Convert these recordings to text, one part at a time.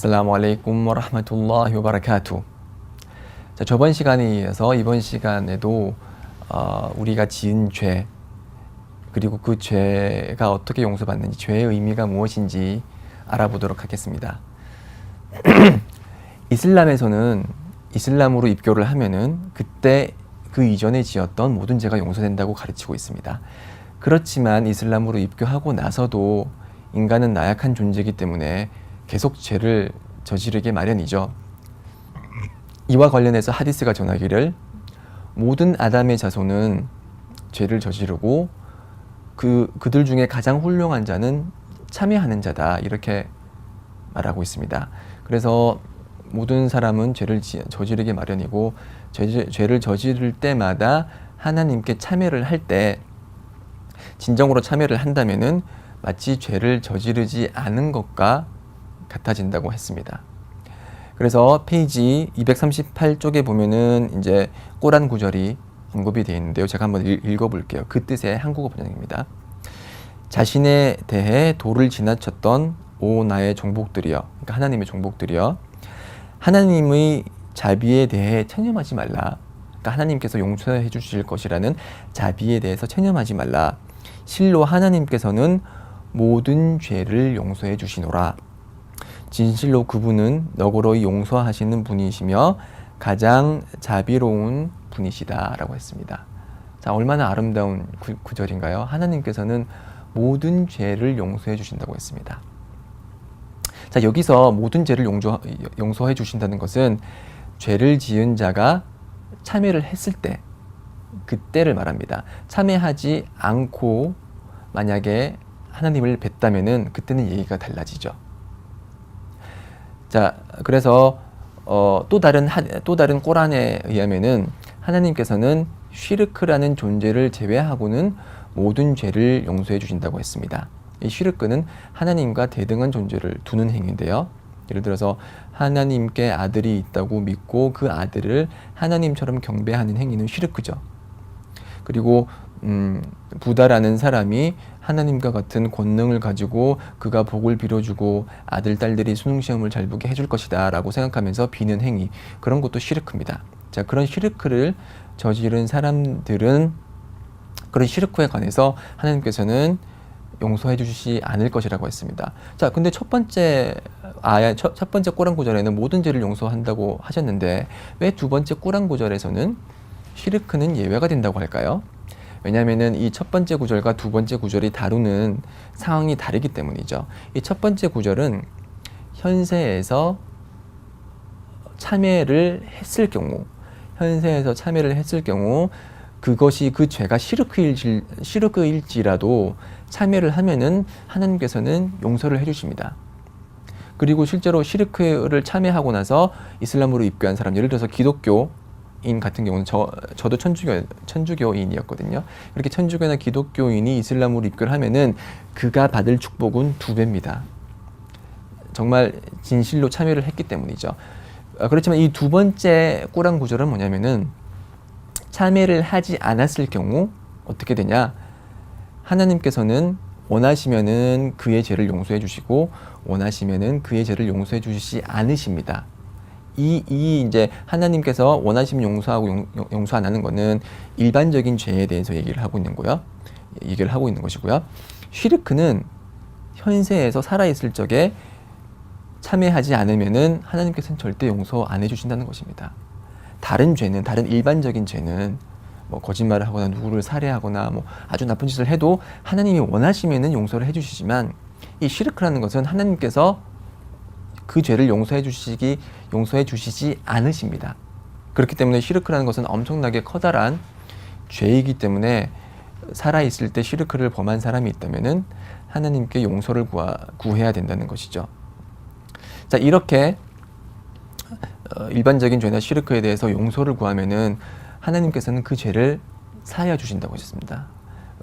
아슬라무 알레이쿰 와라흐마툴라히 와바라카투. 자, 저번 시간에 이어서 이번 시간에도 우리가 지은 죄, 그리고 그 죄가 어떻게 용서받는지, 죄의 의미가 무엇인지 알아보도록 하겠습니다. 이슬람에서는 이슬람으로 입교를 하면은 그때 그 이전에 지었던 모든 죄가 용서된다고 가르치고 있습니다. 그렇지만 이슬람으로 입교하고 나서도 인간은 나약한 존재이기 때문에 계속 죄를 저지르게 마련이죠. 이와 관련해서 하디스가 전하기를 모든 아담의 자손은 죄를 저지르고 그들 중에 가장 훌륭한 자는 참회하는 자다, 이렇게 말하고 있습니다. 그래서 모든 사람은 죄를 저지르게 마련이고 죄를 저지를 때마다 하나님께 참회를 할 때 진정으로 참회를 한다면은 마치 죄를 저지르지 않은 것과 같아진다고 했습니다. 그래서 페이지 238쪽에 보면은 이제 꼬란 구절이 언급이 되어 있는데요. 제가 한번 읽어볼게요. 그 뜻의 한국어 번역입니다. 자신에 대해 도를 지나쳤던 오 나의 종복들이여, 그러니까 하나님의 종복들이여, 하나님의 자비에 대해 체념하지 말라. 그러니까 하나님께서 용서해 주실 것이라는 자비에 대해서 체념하지 말라. 실로 하나님께서는 모든 죄를 용서해 주시노라. 진실로 그분은 너그러이 용서하시는 분이시며 가장 자비로운 분이시다 라고 했습니다. 자, 얼마나 아름다운 구절인가요? 하나님께서는 모든 죄를 용서해 주신다고 했습니다. 자, 여기서 모든 죄를 용서해 주신다는 것은 죄를 지은 자가 참회를 했을 때, 그때를 말합니다. 참회하지 않고 만약에 하나님을 뵀다면은 그때는 얘기가 달라지죠. 자, 그래서 또 다른 꼬란에 의하면은 하나님께서는 쉬르크라는 존재를 제외하고는 모든 죄를 용서해 주신다고 했습니다. 이 쉬르크는 하나님과 대등한 존재를 두는 행위인데요. 예를 들어서 하나님께 아들이 있다고 믿고 그 아들을 하나님처럼 경배하는 행위는 쉬르크죠. 그리고 부다라는 사람이 하나님과 같은 권능을 가지고 그가 복을 빌어주고 아들, 딸들이 수능시험을 잘 보게 해줄 것이다 라고 생각하면서 비는 행위, 그런 것도 시르크입니다. 자, 그런 시르크를 저지른 사람들은 그런 시르크에 관해서 하나님께서는 용서해 주시지 않을 것이라고 했습니다. 자, 근데 첫 번째 꼬란 구절에는 모든 죄를 용서한다고 하셨는데 왜 두 번째 꼬란 구절에서는 시르크는 예외가 된다고 할까요? 왜냐하면은 이 첫 번째 구절과 두 번째 구절이 다루는 상황이 다르기 때문이죠. 이 첫 번째 구절은 현세에서 참회를 했을 경우, 그것이 그 죄가 시르크일지라도 참회를 하면은 하나님께서는 용서를 해주십니다. 그리고 실제로 시르크를 참회하고 나서 이슬람으로 입교한 사람, 예를 들어서 기독교인 같은 경우는 저도 천주교인이었거든요. 이렇게 천주교나 기독교인이 이슬람으로 입교를 하면은 그가 받을 축복은 2배입니다. 정말 진실로 참여를 했기 때문이죠. 그렇지만 이 두 번째 꼬란 구절은 뭐냐면은 참여를 하지 않았을 경우 어떻게 되냐? 하나님께서는 원하시면은 그의 죄를 용서해 주시고 원하시면은 그의 죄를 용서해 주시지 않으십니다. 이제 하나님께서 원하시면 용서하고 용서 안 하는 거는 일반적인 죄에 대해서 얘기를 하고 있는 것이고요. 쉬르크는 현세에서 살아있을 적에 참회하지 않으면은 하나님께서는 절대 용서 안 해주신다는 것입니다. 다른 일반적인 죄는 뭐 거짓말을 하거나 누구를 살해하거나 뭐 아주 나쁜 짓을 해도 하나님이 원하시면은 용서를 해주시지만 이 쉬르크라는 것은 하나님께서 그 죄를 용서해 주시지 않으십니다. 그렇기 때문에 시르크라는 것은 엄청나게 커다란 죄이기 때문에 살아있을 때 시르크를 범한 사람이 있다면은 하나님께 용서를 구해야 된다는 것이죠. 자, 이렇게 일반적인 죄나 시르크에 대해서 용서를 구하면은 하나님께서는 그 죄를 사하여 주신다고 하셨습니다.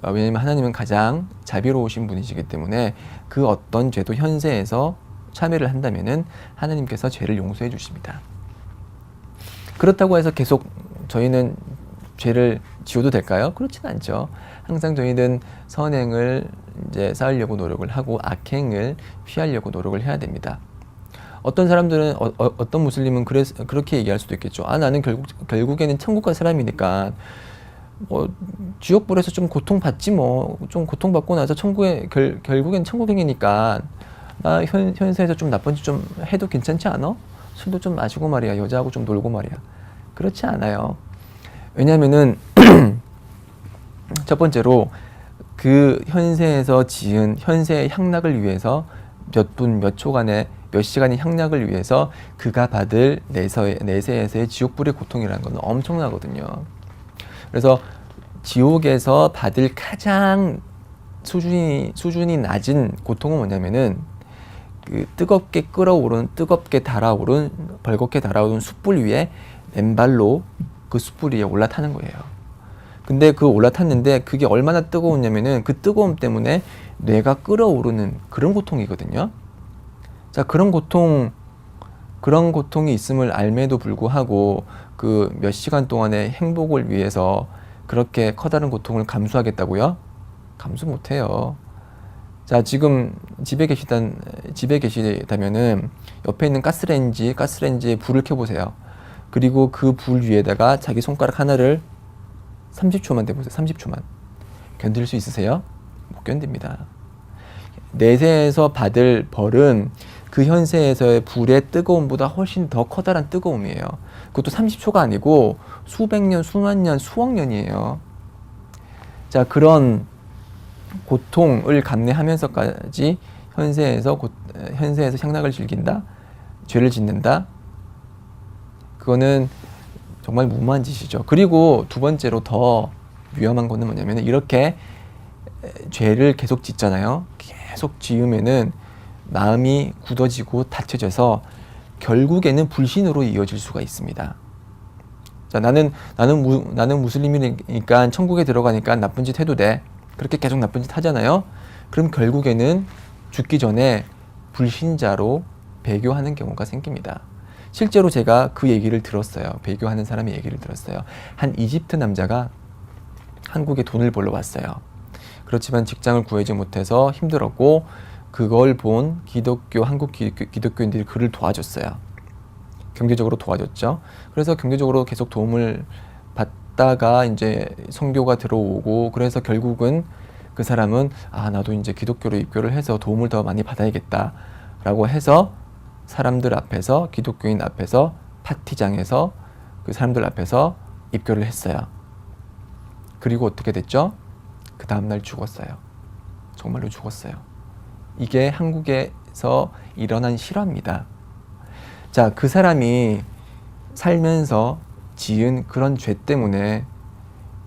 왜냐하면 하나님은 가장 자비로우신 분이시기 때문에 그 어떤 죄도 현세에서 참회를 한다면은 하나님께서 죄를 용서해 주십니다. 그렇다고 해서 계속 저희는 죄를 지어도 될까요? 그렇지는 않죠. 항상 저희는 선행을 이제 쌓으려고 노력을 하고 악행을 피하려고 노력을 해야 됩니다. 어떤 사람들은 어떤 무슬림은 그렇게 얘기할 수도 있겠죠. 아, 나는 결국에는 천국 갈 사람이니까 뭐 지옥불에서 좀 고통받지 뭐. 좀 고통받고 나서 결국엔 천국행이니까 나 현세에서 좀 나쁜 짓 좀 해도 괜찮지 않아? 술도 좀 마시고 말이야. 여자하고 좀 놀고 말이야. 그렇지 않아요. 왜냐면은 첫 번째로 그 현세에서 지은 현세의 향락을 위해서 몇 분, 몇 초간의 몇 시간의 향락을 위해서 그가 받을 내세에서의 지옥불의 고통이라는 건 엄청나거든요. 그래서 지옥에서 받을 가장 수준이 낮은 고통은 뭐냐면은 그 뜨겁게 달아오른 벌겋게 달아오른 숯불 위에 맨발로 그 숯불 위에 올라타는 거예요. 근데 그 올라탔는데 그게 얼마나 뜨거웠냐면은 그 뜨거움 때문에 뇌가 끓어오르는 그런 고통이거든요. 자, 그런 고통이 있음을 알매도 불구하고 그 몇 시간 동안의 행복을 위해서 그렇게 커다란 고통을 감수하겠다고요? 감수 못해요. 자, 지금 집에 계시다면은 옆에 있는 가스레인지에 불을 켜보세요. 그리고 그 불 위에다가 자기 손가락 하나를 30초만 대보세요. 30초만. 견딜 수 있으세요? 못 견딥니다. 내세에서 받을 벌은 그 현세에서의 불의 뜨거움보다 훨씬 더 커다란 뜨거움이에요. 그것도 30초가 아니고 수백 년, 수만 년, 수억 년이에요. 자, 그런 고통을 감내하면서까지 현세에서 향락을 즐긴다? 죄를 짓는다? 그거는 정말 무모한 짓이죠. 그리고 두 번째로 더 위험한 거는 뭐냐면 이렇게 죄를 계속 짓잖아요. 계속 지으면은 마음이 굳어지고 닫혀져서 결국에는 불신으로 이어질 수가 있습니다. 자, 나는 무슬림이니까 천국에 들어가니까 나쁜 짓 해도 돼. 그렇게 계속 나쁜 짓 하잖아요. 그럼 결국에는 죽기 전에 불신자로 배교하는 경우가 생깁니다. 실제로 제가 그 얘기를 들었어요. 배교하는 사람의 얘기를 들었어요. 한 이집트 남자가 한국에 돈을 벌러 왔어요. 그렇지만 직장을 구하지 못해서 힘들었고 그걸 본 한국 기독교인들이 그를 도와줬어요. 경제적으로 도와줬죠. 그래서 경제적으로 계속 도움을 받다가 이제 선교가 들어오고 그래서 결국은 그 사람은 나도 이제 기독교로 입교를 해서 도움을 더 많이 받아야겠다라고 해서 사람들 앞에서 기독교인 앞에서 파티장에서 그 사람들 앞에서 입교를 했어요. 그리고 어떻게 됐죠? 그 다음날 죽었어요. 정말로 죽었어요. 이게 한국에서 일어난 실화입니다. 자, 그 사람이 살면서 지은 그런 죄 때문에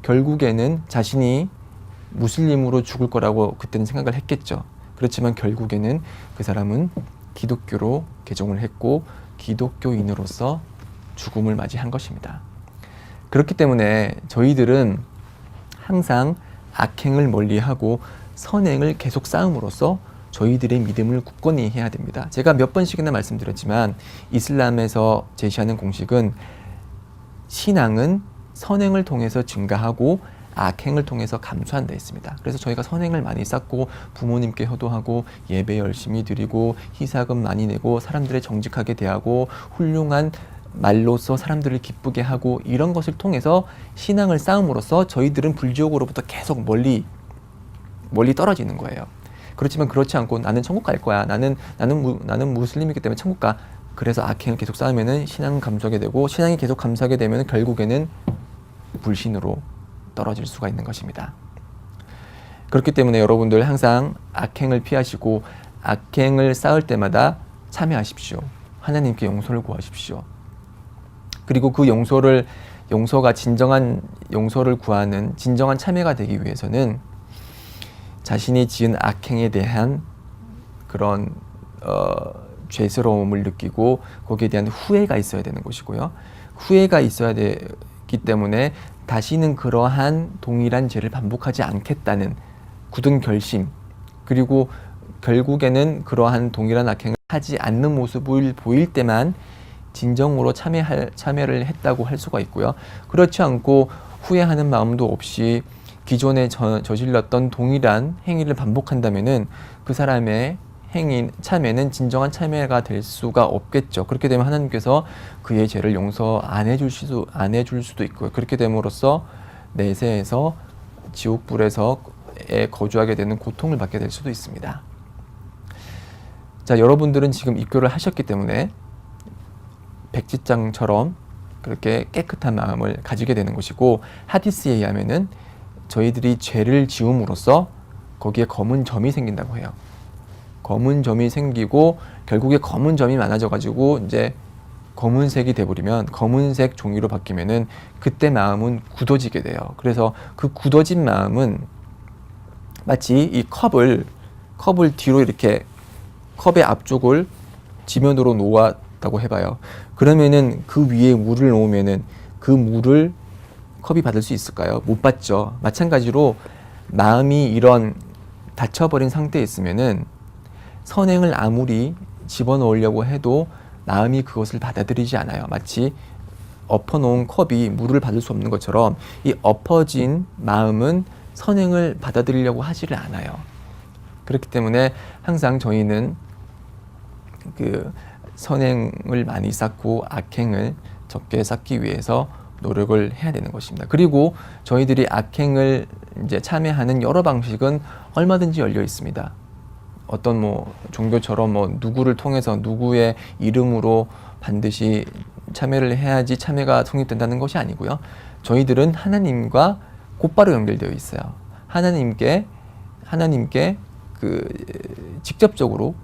결국에는 자신이 무슬림으로 죽을 거라고 그때는 생각을 했겠죠. 그렇지만 결국에는 그 사람은 기독교로 개종을 했고 기독교인으로서 죽음을 맞이한 것입니다. 그렇기 때문에 저희들은 항상 악행을 멀리하고 선행을 계속 쌓음으로써 저희들의 믿음을 굳건히 해야 됩니다. 제가 몇 번씩이나 말씀드렸지만 이슬람에서 제시하는 공식은 신앙은 선행을 통해서 증가하고 악행을 통해서 감소한다 했습니다. 그래서 저희가 선행을 많이 쌓고 부모님께 효도하고 예배 열심히 드리고 희사금 많이 내고 사람들을 정직하게 대하고 훌륭한 말로써 사람들을 기쁘게 하고 이런 것을 통해서 신앙을 쌓음으로써 저희들은 불지옥으로부터 계속 멀리 떨어지는 거예요. 그렇지만 그렇지 않고 나는 천국 갈 거야. 나는 무슬림이기 때문에 천국 가. 그래서 악행을 계속 쌓으면은 신앙은 감소하게 되고 신앙이 계속 감소하게 되면 결국에는 불신으로 떨어질 수가 있는 것입니다. 그렇기 때문에 여러분들 항상 악행을 피하시고 악행을 쌓을 때마다 참회하십시오. 하나님께 용서를 구하십시오. 그리고 그 용서가 진정한 용서를 구하는 진정한 참회가 되기 위해서는 자신이 지은 악행에 대한 그런 죄스러움을 느끼고 거기에 대한 후회가 있어야 되는 것이고요. 후회가 있어야 되기 때문에 다시는 그러한 동일한 죄를 반복하지 않겠다는 굳은 결심, 그리고 결국에는 그러한 동일한 악행을 하지 않는 모습을 보일 때만 진정으로 참회를 했다고 할 수가 있고요. 그렇지 않고 후회하는 마음도 없이 기존에 저질렀던 동일한 행위를 반복한다면은 그 사람의 행위, 참회는 진정한 참회가 될 수가 없겠죠. 그렇게 되면 하나님께서 그의 죄를 용서 안 해줄 수도 있고요. 그렇게 됨으로써 내세에서 지옥불에서 거주하게 되는 고통을 받게 될 수도 있습니다. 자, 여러분들은 지금 입교를 하셨기 때문에 백지장처럼 그렇게 깨끗한 마음을 가지게 되는 것이고, 하디스에 의하면은 저희들이 죄를 지음으로써 거기에 검은 점이 생긴다고 해요. 검은 점이 생기고 결국에 검은 점이 많아져 가지고 이제 검은색이 돼버리면, 검은색 종이로 바뀌면은 그때 마음은 굳어지게 돼요. 그래서 그 굳어진 마음은 마치 이 컵을 뒤로 이렇게 컵의 앞쪽을 지면으로 놓았다고 해봐요. 그러면은 그 위에 물을 놓으면은 그 물을 컵이 받을 수 있을까요? 못 받죠. 마찬가지로 마음이 이런 닫혀버린 상태에 있으면은 선행을 아무리 집어넣으려고 해도 마음이 그것을 받아들이지 않아요. 마치 엎어놓은 컵이 물을 받을 수 없는 것처럼 이 엎어진 마음은 선행을 받아들이려고 하지를 않아요. 그렇기 때문에 항상 저희는 그 선행을 많이 쌓고 악행을 적게 쌓기 위해서 노력을 해야 되는 것입니다. 그리고 저희들이 악행을 이제 참여하는 여러 방식은 얼마든지 열려 있습니다. 어떤 종교처럼 누구를 통해서 누구의 이름으로 반드시 참여를 해야지 참여가 성립된다는 것이 아니고요. 저희들은 하나님과 곧바로 연결되어 있어요. 하나님께 직접적으로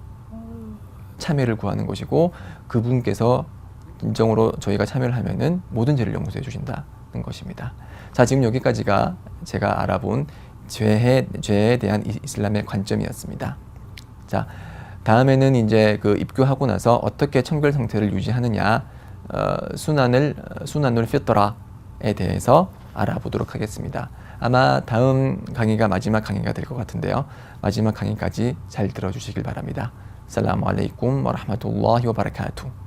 참여를 구하는 것이고, 그분께서 진정으로 저희가 참여를 하면은 모든 죄를 용서해 주신다는 것입니다. 자, 지금 여기까지가 제가 알아본 죄에 대한 이슬람의 관점이었습니다. 자, 다음에는 이제 그 입교하고 나서 어떻게 청결 상태를 유지하느냐, 수난ul 피트라에 대해서 알아보도록 하겠습니다. 아마 다음 강의가 마지막 강의가 될 것 같은데요. 마지막 강의까지 잘 들어주시길 바랍니다. 살라무 알레이쿰 와 라흐마투ல்லா히 와 바라카투.